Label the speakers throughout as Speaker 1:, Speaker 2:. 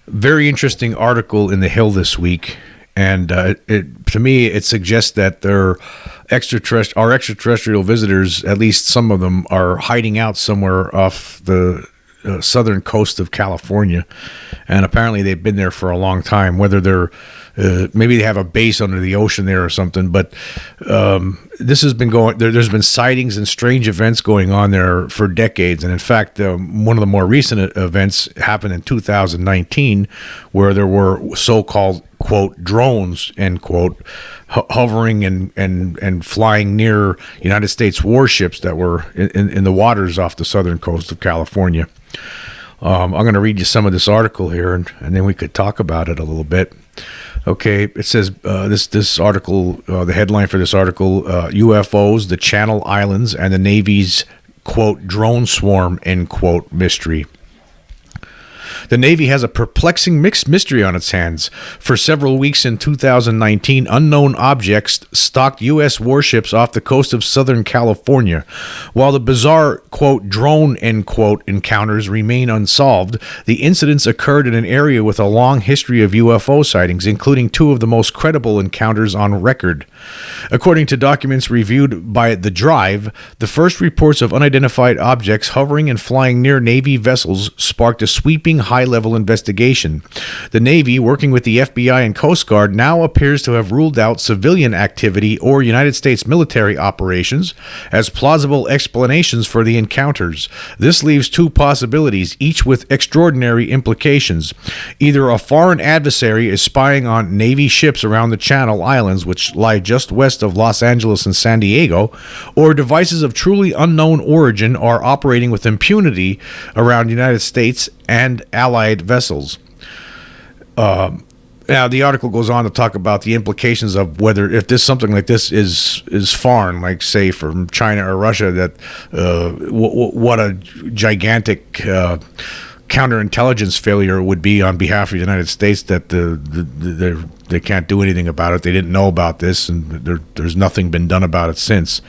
Speaker 1: Very interesting article in the Hill this week, and to me it suggests that our extraterrestrial visitors, at least some of them, are hiding out somewhere off the southern coast of California, and apparently they've been there for a long time. Whether they're maybe they have a base under the ocean there or something, but this has been going. There's been sightings and strange events going on there for decades, and in fact, one of the more recent events happened in 2019, where there were so-called quote drones end quote hovering and flying near United States warships that were in the waters off the southern coast of California. I'm going to read you some of this article here, and then we could talk about it a little bit. Okay, it says this article, the headline for this article, UFOs, the Channel Islands, and the Navy's, quote, drone swarm, end quote, mystery. The Navy has a perplexing mixed mystery on its hands. For several weeks in 2019, unknown objects stalked U.S. warships off the coast of Southern California. While the bizarre, quote, drone, end quote, encounters remain unsolved, the incidents occurred in an area with a long history of UFO sightings, including two of the most credible encounters on record. According to documents reviewed by The Drive, the first reports of unidentified objects hovering and flying near Navy vessels sparked a sweeping high-level investigation. The Navy, working with the FBI and Coast Guard, now appears to have ruled out civilian activity or United States military operations as plausible explanations for the encounters. This leaves two possibilities, each with extraordinary implications. Either a foreign adversary is spying on Navy ships around the Channel Islands, which lie just west of Los Angeles and San Diego, or devices of truly unknown origin are operating with impunity around the United States and allied vessels. Now, the article goes on to talk about the implications of whether, if something like this is foreign, like say from China or Russia, that what a gigantic counterintelligence failure would be on behalf of the United States, that they can't do anything about it. They didn't know about this, and there's nothing been done about it since.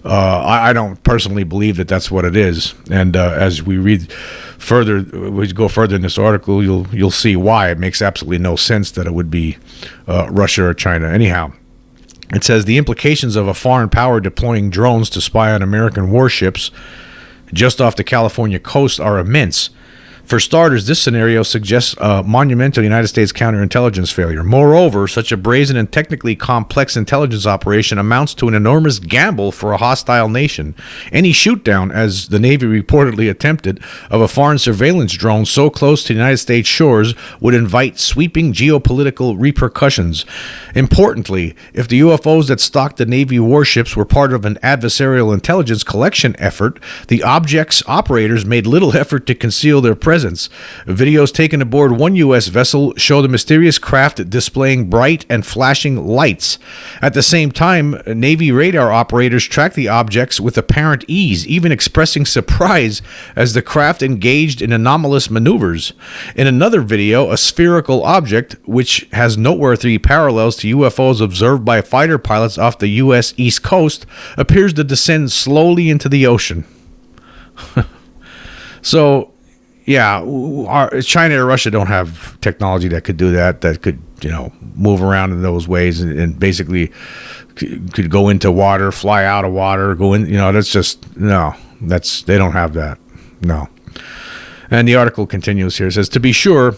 Speaker 1: I don't personally believe that that's what it is, and as we read further, we go further in this article, you'll see why. It makes absolutely no sense that it would be Russia or China. Anyhow, it says the implications of a foreign power deploying drones to spy on American warships just off the California coast are immense. For starters, this scenario suggests a monumental United States counterintelligence failure. Moreover, such a brazen and technically complex intelligence operation amounts to an enormous gamble for a hostile nation. Any shoot-down, as the Navy reportedly attempted, of a foreign surveillance drone so close to the United States shores would invite sweeping geopolitical repercussions. Importantly, if the UFOs that stalked the Navy warships were part of an adversarial intelligence collection effort, the object's operators made little effort to conceal their presence. Videos taken aboard one U.S. vessel show the mysterious craft displaying bright and flashing lights. At the same time, Navy radar operators track the objects with apparent ease, even expressing surprise as the craft engaged in anomalous maneuvers. In another video, a spherical object, which has noteworthy parallels to UFOs observed by fighter pilots off the U.S. East Coast, appears to descend slowly into the ocean. So, yeah, China or Russia don't have technology that could do that could, move around in those ways and basically could go into water, fly out of water, go in, that's just, no, they don't have that, no. And the article continues here. It says, to be sure,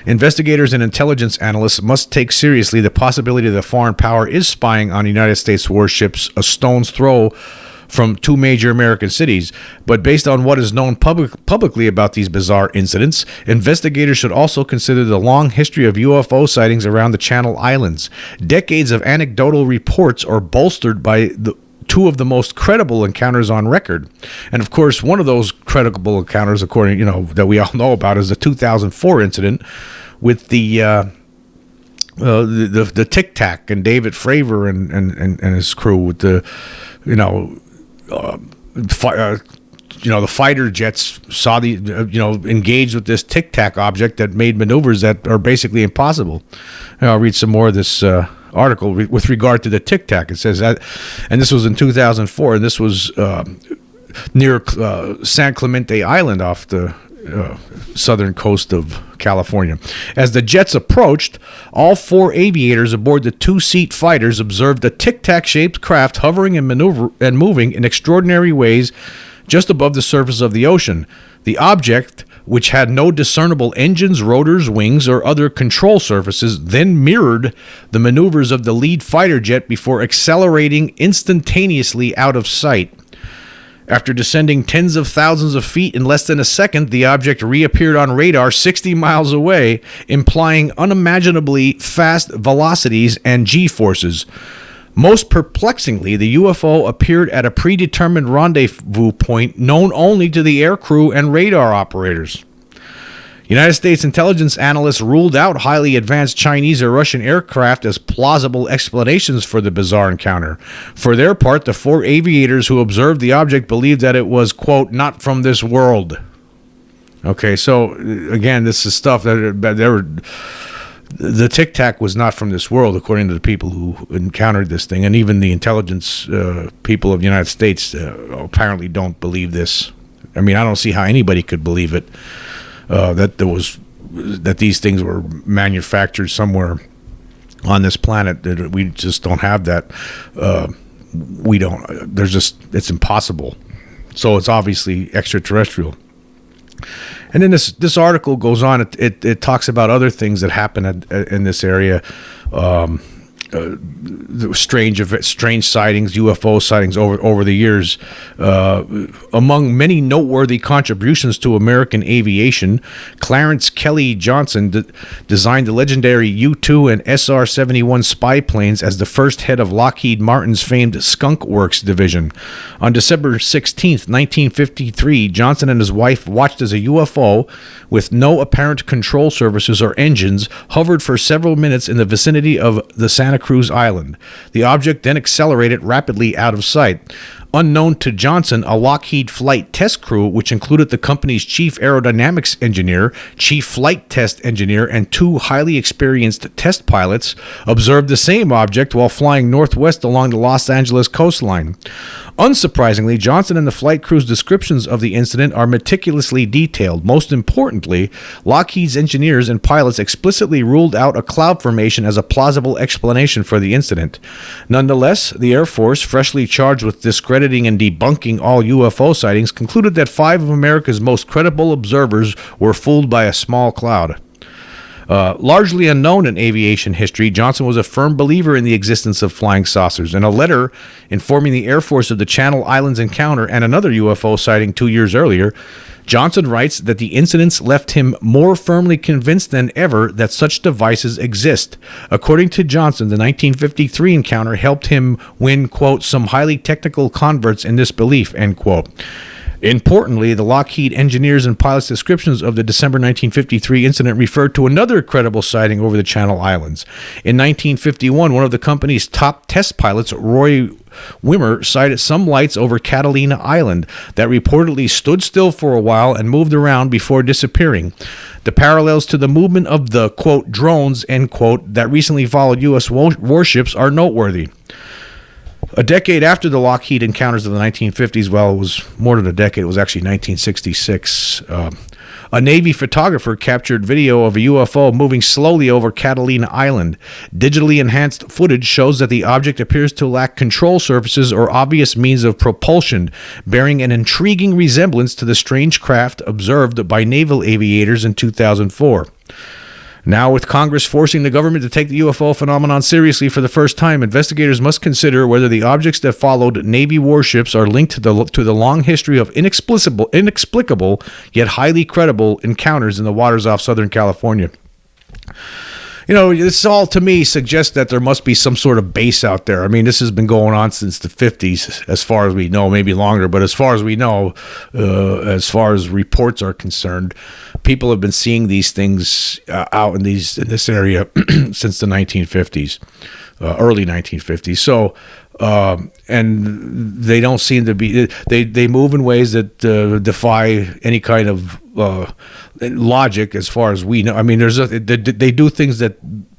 Speaker 1: investigators and intelligence analysts must take seriously the possibility that a foreign power is spying on United States warships a stone's throw from two major American cities, but based on what is known publicly about these bizarre incidents, investigators should also consider the long history of UFO sightings around the Channel Islands. Decades of anecdotal reports are bolstered by two of the most credible encounters on record. And of course, one of those credible encounters, according, that we all know about, is the 2004 incident with the Tic Tac and David Fravor and his crew with the, the fighter jets saw engaged with this Tic Tac object that made maneuvers that are basically impossible. I'll read some more of this article with regard to the Tic Tac. It says that, and this was in 2004, and this was near San Clemente Island off the southern coast of California. As the jets approached, all 4 aviators aboard the 2-seat fighters observed a Tic Tac shaped craft hovering and moving in extraordinary ways just above the surface of the ocean. The object, which had no discernible engines, rotors, wings, or other control surfaces, then mirrored the maneuvers of the lead fighter jet before accelerating instantaneously out of sight. After descending tens of thousands of feet in less than a second, the object reappeared on radar 60 miles away, implying unimaginably fast velocities and G-forces. Most perplexingly, the UFO appeared at a predetermined rendezvous point known only to the aircrew and radar operators. United States intelligence analysts ruled out highly advanced Chinese or Russian aircraft as plausible explanations for the bizarre encounter. For their part, the 4 aviators who observed the object believed that it was, quote, not from this world. Okay, so again, this is stuff that the Tic Tac was not from this world, according to the people who encountered this thing, and even the intelligence people of the United States apparently don't believe this. I mean, I don't see how anybody could believe it. That these things were manufactured somewhere on this planet. That we just don't have that. We don't. It's impossible. So it's obviously extraterrestrial. And then this article goes on. It talks about other things that happen in this area. Strange sightings, UFO sightings over the years. Among many noteworthy contributions to American aviation, Clarence Kelly Johnson designed the legendary U-2 and SR-71 spy planes as the first head of Lockheed Martin's famed Skunk Works division. On December 16, 1953, Johnson and his wife watched as a UFO with no apparent control surfaces or engines hovered for several minutes in the vicinity of the Santa Cruz Island. The object then accelerated rapidly out of sight. Unknown to Johnson, a Lockheed flight test crew, which included the company's chief aerodynamics engineer, chief flight test engineer, and 2 highly experienced test pilots, observed the same object while flying northwest along the Los Angeles coastline. Unsurprisingly, Johnson and the flight crew's descriptions of the incident are meticulously detailed. Most importantly, Lockheed's engineers and pilots explicitly ruled out a cloud formation as a plausible explanation for the incident. Nonetheless, the Air Force, freshly charged with discrediting and debunking all UFO sightings, concluded that 5 of America's most credible observers were fooled by a small cloud. Largely unknown in aviation history, Johnson was a firm believer in the existence of flying saucers. In a letter informing the Air Force of the Channel Islands encounter and another UFO sighting 2 years earlier, Johnson writes that the incidents left him more firmly convinced than ever that such devices exist. According to Johnson, the 1953 encounter helped him win, quote, some highly technical converts in this belief, end quote. Importantly, the Lockheed engineers and pilots' descriptions of the December 1953 incident referred to another credible sighting over the Channel Islands. In 1951, one of the company's top test pilots, Roy Wimmer, sighted some lights over Catalina Island that reportedly stood still for a while and moved around before disappearing. The parallels to the movement of the, quote, drones, end quote, that recently followed U.S. warships are noteworthy. A decade after the Lockheed encounters of the 1950s, well, it was more than a decade, it was actually 1966, a Navy photographer captured video of a UFO moving slowly over Catalina Island. Digitally enhanced footage shows that the object appears to lack control surfaces or obvious means of propulsion, bearing an intriguing resemblance to the strange craft observed by naval aviators in 2004. Now, with Congress forcing the government to take the UFO phenomenon seriously for the first time, investigators must consider whether the objects that followed Navy warships are linked to the long history of inexplicable yet highly credible encounters in the waters off Southern California. You know, this all to me suggests that there must be some sort of base out there. I mean, this has been going on since the 50s, as far as we know, maybe longer. But as far as we know, as far as reports are concerned, people have been seeing these things out in this area since the 1950s, early 1950s. So And they don't seem to be. They move in ways that defy any kind of logic, as far as we know. I mean, they do things that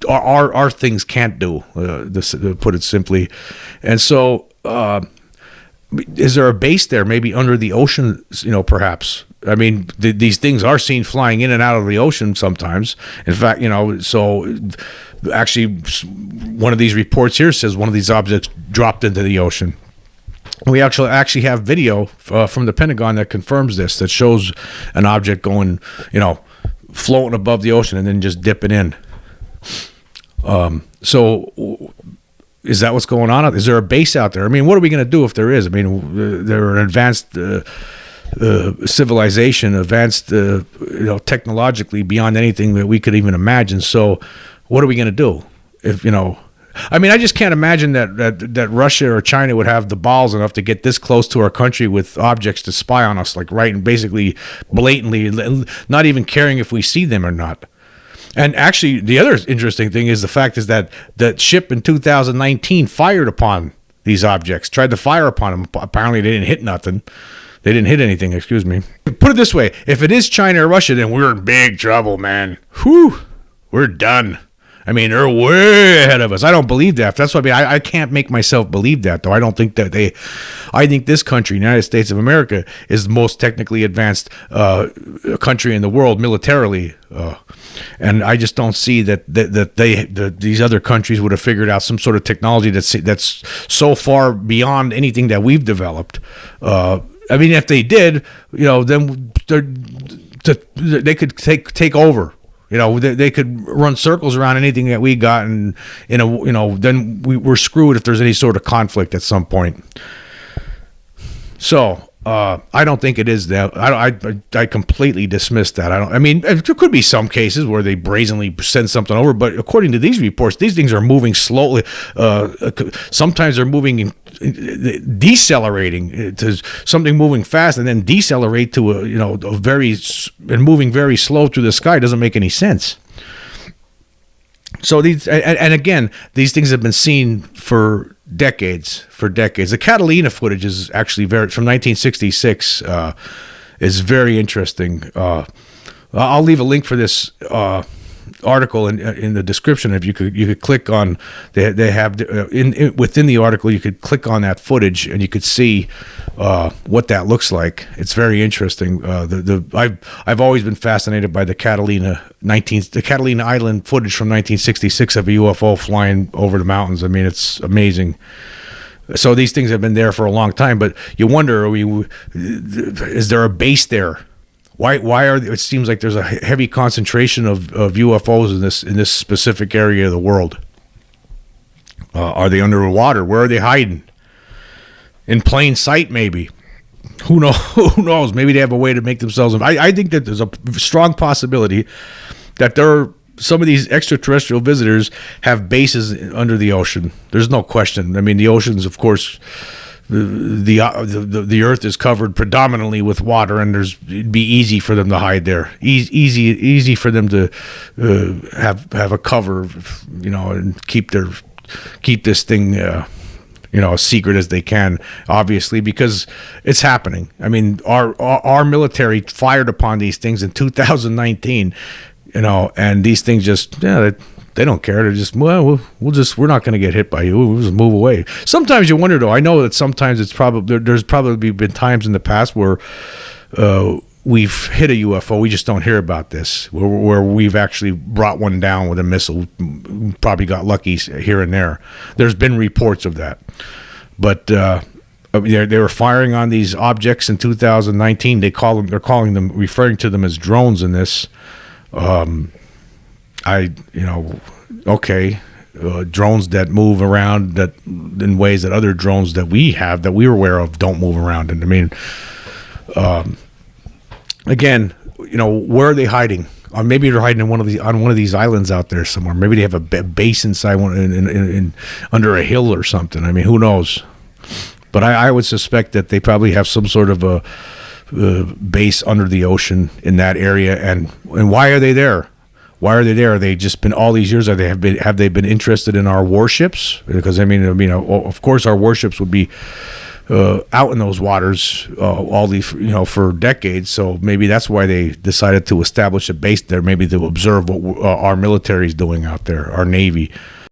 Speaker 1: our things can't do. To put it simply, and so. Is there a base there, maybe under the ocean, perhaps? I mean, these things are seen flying in and out of the ocean sometimes. In fact, so actually one of these reports here says one of these objects dropped into the ocean. We actually have video from the Pentagon that confirms this, that shows an object going, floating above the ocean and then just dipping in. So is that what's going on? Is there a base out there? I mean, what are we going to do if there is? I mean, they're an advanced civilization, advanced, technologically beyond anything that we could even imagine. So what are we going to do? I mean, I just can't imagine that Russia or China would have the balls enough to get this close to our country with objects to spy on us, like right and basically blatantly, not even caring if we see them or not. And actually, the other interesting thing is the fact is that the ship in 2019 fired upon these objects, tried to fire upon them. Apparently, they didn't hit nothing. They didn't hit anything, excuse me. Put it this way, if it is China or Russia, then we're in big trouble, man. Whew, we're done. I mean, they're way ahead of us. I don't believe that. That's what I can't make myself believe that, though. I don't think that I think this country, United States of America, is the most technically advanced country in the world militarily. And I just don't see that these other countries would have figured out some sort of technology that's so far beyond anything that we've developed. I mean, if they did, then they could take over. They could run circles around anything that we got, and then we're screwed if there's any sort of conflict at some point. So I don't think it is that. I completely dismiss that. I mean, there could be some cases where they brazenly send something over, but according to these reports, these things are moving slowly. Sometimes they're moving, decelerating to something moving fast, and then decelerate to and moving very slow through the sky. It doesn't make any sense. So and again, these things have been seen for decades. The Catalina footage is actually from 1966. Is very interesting. I'll leave a link for this article in the description. If you could click on, they have within the article, you could click on that footage and you could see what that looks like. It's very interesting. I've always been fascinated by the Catalina Island footage from 1966 of a UFO flying over the mountains. I mean, it's amazing. So these things have been there for a long time, but you wonder, is there a base there? Why are it seems like there's a heavy concentration of UFOs in this specific area of the world? Are they underwater? Where are they hiding? In plain sight, maybe. Who knows? Who knows? Maybe they have a way to make themselves. I think that there's a strong possibility that some of these extraterrestrial visitors have bases under the ocean. There's no question. I mean, the oceans, of course. The earth is covered predominantly with water, and it'd be easy for them to hide there. Easy for them to have a cover, and keep this thing, as secret as they can. Obviously, because it's happening. I mean, our military fired upon these things in 2019, and these things just they don't care. They're just, we're not going to get hit by you. We'll just move away. Sometimes you wonder, though. I know that sometimes there's probably been times in the past where we've hit a UFO. We just don't hear about this. Where we've actually brought one down with a missile. Probably got lucky here and there. There's been reports of that. But they were firing on these objects in 2019. They're referring to them as drones in this. Drones that move around that in ways that other drones that we're aware of don't move around. And I mean, again, where are they hiding? Maybe they're hiding on one of these islands out there somewhere. Maybe they have a base inside one under a hill or something. I mean, who knows? But I would suspect that they probably have some sort of a base under the ocean in that area. And why are they there? Why are they there? Are they just been all these years? Have they been interested in our warships? Because of course, our warships would be out in those waters all these, for decades. So maybe that's why they decided to establish a base there, maybe to observe what our military is doing out there, our Navy.